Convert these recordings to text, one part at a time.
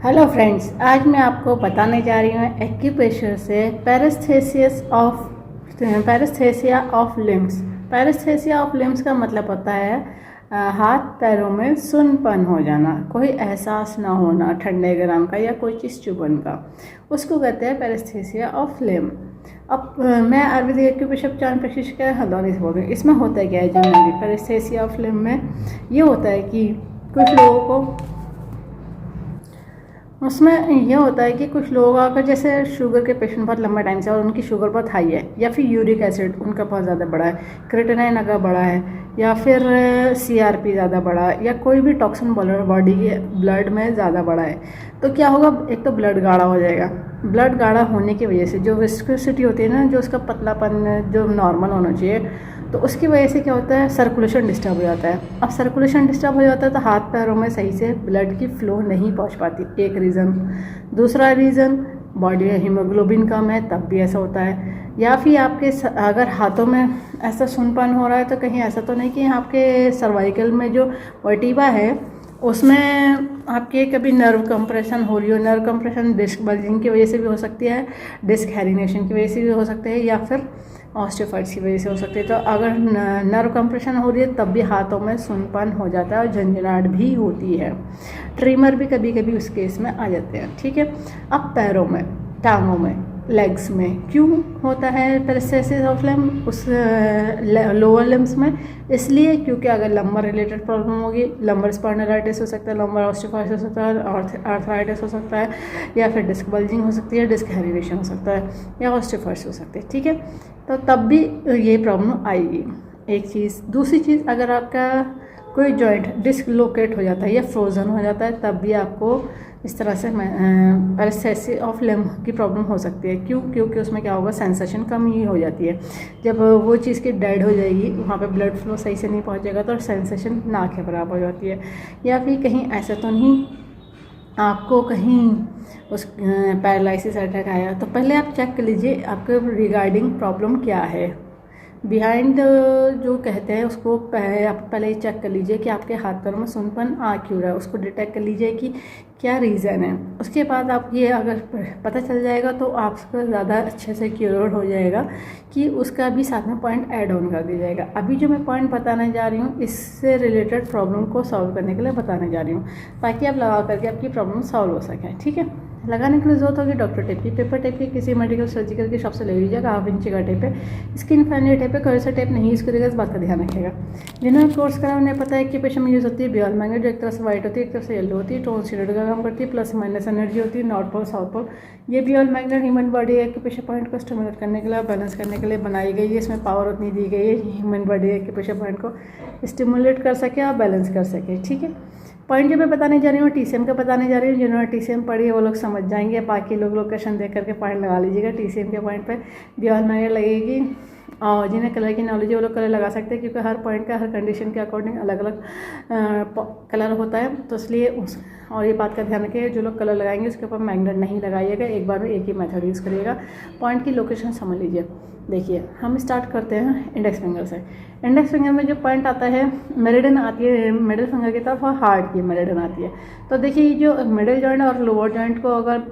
Hello friends, आज मैं आपको बताने जा रही हूँ एक्यूप्रेशर से पैरेस्थेसिया ऑफ लिम्स। पैरेस्थेसिया ऑफ लिम्स का मतलब होता है हाथ पैरों में सुन्नपन हो जाना, कोई एहसास ना होना ठंडे गरम का या कोई चीज़ चुभन का, उसको कहते हैं पैरेस्थेसिया ऑफ लिम। अब मैं आयुर्वेदिक एक्यूप्रेशर चयन प्रशिक्षक हल्द्वानी से बोल रही हूँ। इसमें होता है क्या है, जनरली पैरेस्थेसिया ऑफ लिम में ये होता है कि कुछ लोगों को उसमें यह होता है कि कुछ लोग अगर जैसे शुगर के पेशेंट बहुत लंबा टाइम से और उनकी शुगर बहुत हाई है, या फिर यूरिक एसिड उनका बहुत ज़्यादा बढ़ा है, क्रिएटिनिन अगर बढ़ा है, या फिर CRP ज़्यादा बढ़ा है, या कोई भी टॉक्सिन बॉडी के ब्लड में ज़्यादा बढ़ा है, तो क्या होगा, एक तो ब्लड गाढ़ा हो जाएगा। ब्लड गाढ़ा होने की वजह से जो विस्कोसिटी होती है ना, जो उसका पतलापन जो नॉर्मल होना चाहिए, तो उसकी वजह से क्या होता है, सर्कुलेशन डिस्टर्ब हो जाता है। अब सर्कुलेशन डिस्टर्ब हो जाता है तो हाथ पैरों में सही से ब्लड की फ्लो नहीं पहुंच पाती, एक रीज़न। दूसरा रीज़न, बॉडी में हीमोग्लोबिन कम है तब भी ऐसा होता है। या फिर आपके अगर हाथों में ऐसा सुन्नपन हो रहा है तो कहीं ऐसा तो नहीं कि आपके सर्वाइकल में जो वर्टिब्रा है उसमें आपके कभी नर्व कंप्रेशन हो रही हो। नर्व कंप्रेशन डिस्क बल्जिंग की वजह से भी हो सकती है, डिस्क हेरिनेशन की वजह से भी हो सकते हैं, या फिर ऑस्टियोफाइट्स की वजह से हो सकती है। तो अगर नर्व कंप्रेशन हो रही है तब भी हाथों में सुन्नपन हो जाता है और झंझनाहट भी होती है। ट्रिमर भी कभी कभी उस केस में आ जाते हैं। ठीक है, अब पैरों में, टांगों में, लेग्स में क्यों होता है पैरेस्थेसिस ऑफ लिम, उस लोअर लिम्स में? इसलिए क्योंकि अगर लंबर रिलेटेड प्रॉब्लम होगी, लंबर स्पॉन्डिलाइटिस हो सकता है, लंबर ऑस्टियोफाइटिस हो सकता है, आर्थराइटिस हो सकता है, या फिर डिस्क बल्जिंग हो सकती है, डिस्क हेरिनेशन हो सकता है, या ऑस्टियोफाइटिस हो सकती है। ठीक है, तो तब भी ये प्रॉब्लम आएगी, एक चीज़। दूसरी चीज़, अगर आपका कोई जॉइंट डिस्लोकेट हो जाता है या फ्रोज़न हो जाता है तब भी आपको इस तरह से पैरेस्थेसिस ऑफ लिम की प्रॉब्लम हो सकती है। क्यों? क्योंकि उसमें क्या होगा, सेंसेशन कम ही हो जाती है। जब वो चीज़ की डेड हो जाएगी, वहाँ पे ब्लड फ्लो सही से नहीं पहुँचेगा तो सेंसेशन ना के बराबर हो जाती है। या फिर कहीं ऐसा तो नहीं आपको कहीं उस पैरालिसिस अटैक आया, तो पहले आप चेक कर लीजिए आपके रिगार्डिंग प्रॉब्लम क्या है। बिहाइंड जो कहते हैं उसको आप पहले ही चेक कर लीजिए कि आपके हाथ पैरों में सुन्नपन आ क्यों रहा है, उसको डिटेक्ट कर लीजिए कि क्या रीज़न है। उसके बाद आप ये अगर पता चल जाएगा तो आपका ज़्यादा अच्छे से क्योर हो जाएगा कि उसका भी साथ में पॉइंट ऐड ऑन कर दिया जाएगा। अभी जो मैं पॉइंट बताने जा रही हूँ इससे रिलेटेड प्रॉब्लम को सॉल्व करने के लिए बताने जा रही हूँ, ताकि आप लगा करके आपकी प्रॉब्लम सॉल्व हो सके। ठीक है, लगाने के लिए जरूरत होगी डॉक्टर टेप की। पेपर टेप की किसी मेडिकल सर्जिकल की शॉप से ले लीजिएगा। 1/2 इंच का टेप है, स्किन फ्रेंडली टेप है, कोई सा टेप नहीं यूज़ करेगा, इस बात का ध्यान रखिएगा। जिन्होंने कोर्स करा उन्हें पता है कि पेशेंट में यूज़ होती है बियल मैग्नेट, जो एक तरफ से वाइट होती है, एक तरफ से येलो होती है, टोन स्टीरॉइड का काम करती है, प्लस माइनस एनर्जी होती है, नॉर्थ पोल साउथ पोल। ये बियल magnet human body acupressure point को स्टिमुलेट करने के लिए, बैलेंस करने के लिए बनाई गई है। इसमें पावर उतनी दी गई है ह्यूमन बॉडी एक्यूप्रेशर पॉइंट को स्टिमुलेट कर सके और बैलेंस कर सके। ठीक है, पॉइंट जो मैं बताने जा रही हूँ TCM का बताने जा रही हूँ। जिन्होंने TCM पढ़ी है वो लोग समझ जाएंगे, बाकी लोग लोकेशन देख करके पॉइंट लगा लीजिएगा। TCM के पॉइंट पे बियल मैग्नेट लगेगी, और जिन्हें कलर की नॉलेज है वो लोग कलर लगा सकते हैं, क्योंकि हर पॉइंट का हर कंडीशन के अकॉर्डिंग अलग अलग कलर होता है। तो इसलिए और ये बात का ध्यान रखिएगा, जो लोग कलर लगाएंगे उसके ऊपर मैग्नेट नहीं लगाइएगा, एक बार में एक ही मेथड यूज़ करिएगा। पॉइंट की लोकेशन समझ लीजिए। देखिए, हम स्टार्ट करते हैं इंडेक्स फिंगर से। इंडेक्स फिंगर में जो पॉइंट आता है, मेरिडियन आती है मिडिल फिंगर की तरफ, और हार्ट की मेरिडियन आती है। तो देखिए, जो मिडिल जॉइंट और लोअर जॉइंट को अगर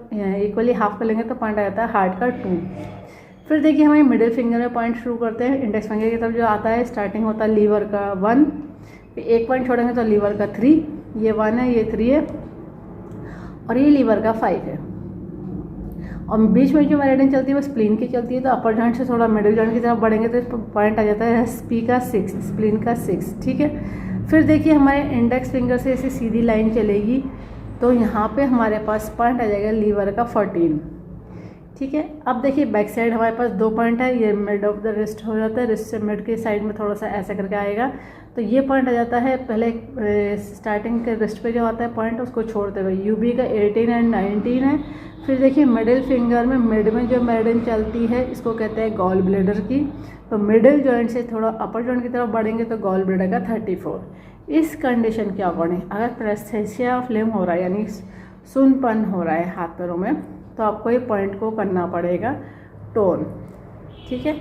इक्वली हाफ कर लेंगे तो पॉइंट आ जाता है हार्ट का 2। फिर देखिए, हमें मिडिल फिंगर में पॉइंट शुरू करते हैं। इंडेक्स फिंगर की तरफ जो आता है, स्टार्टिंग होता है लीवर का 1, फिर एक पॉइंट छोड़ेंगे तो लीवर का 3, ये 1 है, ये 3 है, और ये लीवर का 5 है। और बीच में जो मेरिडियन चलती है वो स्प्लीन की चलती है। तो अपर जॉइंट से थोड़ा मिडिल जॉइंट की तरफ बढ़ेंगे तो पॉइंट आ जाता है SP का 6, स्प्लीन का 6। ठीक है, फिर देखिए हमारे इंडेक्स फिंगर से ऐसी सीधी लाइन चलेगी तो यहाँ पे हमारे पास पॉइंट आ जाएगा लीवर का 14। ठीक है, अब देखिए बैक साइड हमारे पास 2 पॉइंट है, ये मिड ऑफ द रिस्ट हो जाता है, रिस्ट से मिड के साइड में थोड़ा सा ऐसा करके आएगा, तो ये पॉइंट आ जाता है पहले स्टार्टिंग के रिस्ट पे जो आता है पॉइंट उसको छोड़ते हुए। UB का 18 एंड 19 है। फिर देखिए मिडिल फिंगर में मिड में जो मेरिडियन चलती है इसको कहते हैं गॉल ब्लैडर की। तो मिडिल जॉइंट से थोड़ा अपर जॉइंट की तरफ बढ़ेंगे तो गॉल ब्लैडर का 34। इस कंडीशन के अकॉर्डिंग अगर पैरेस्थेसिया ऑफ लिम हो रहा है, यानी सुन्नपन हो रहा है हाथ पैरों में, तो आपको ये पॉइंट को करना पड़ेगा टोन। ठीक है,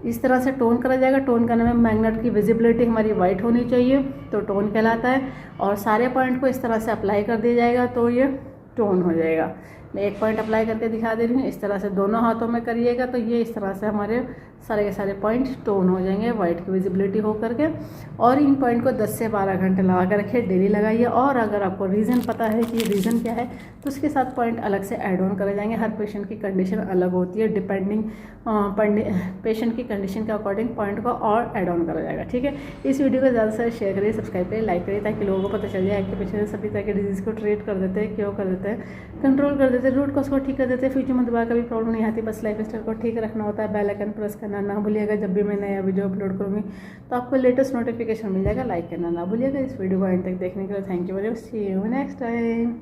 इस तरह से टोन करा जाएगा। टोन करने में मैग्नेट की विजिबिलिटी हमारी वाइट होनी चाहिए, तो टोन कहलाता है। और सारे पॉइंट को इस तरह से अप्लाई कर दिया जाएगा तो ये टोन हो जाएगा। मैं एक पॉइंट अप्लाई करके दिखा दे रही हूँ, इस तरह से दोनों हाथों में करिएगा तो ये इस तरह से हमारे सारे के सारे पॉइंट टोन हो जाएंगे वाइट की विजिबिलिटी हो करके। और इन पॉइंट को 10 से 12 घंटे लगा कर रखिए, डेली लगाइए। और अगर आपको रीज़न पता है कि रीज़न क्या है तो उसके साथ पॉइंट अलग से ऐड ऑन करे जाएंगे। हर पेशेंट की कंडीशन अलग होती है, डिपेंडिंग पेशेंट की कंडीशन के अकॉर्डिंग पॉइंट को और ऐड ऑन करा जाएगा। ठीक है, इस वीडियो को ज़्यादा से शेयर करिए, सब्सक्राइब करिए, लाइक करिए, ताकि लोगों को पता चल जाए कि पेशेंट सभी तरह के डिजीज़ को ट्रीट कर देते हैं, क्योर कर देते हैं, कंट्रोल कर देते हैं, रूट कॉज को ठीक कर देते हैं। फ्यूचर में दोबारा कभी प्रॉब्लम नहीं आती। बस लाइफ स्टाइल को ठीक रखना होता है। बेल आइकन प्रेस करना ना भूलिएगा। जब भी मैं नया वीडियो अपलोड करूँगी तो आपको लेटेस्ट नोटिफिकेशन मिल जाएगा। लाइक करना ना भूलिएगा। इस वीडियो को एंड तक देखने के लिए thank you very much. See you next time.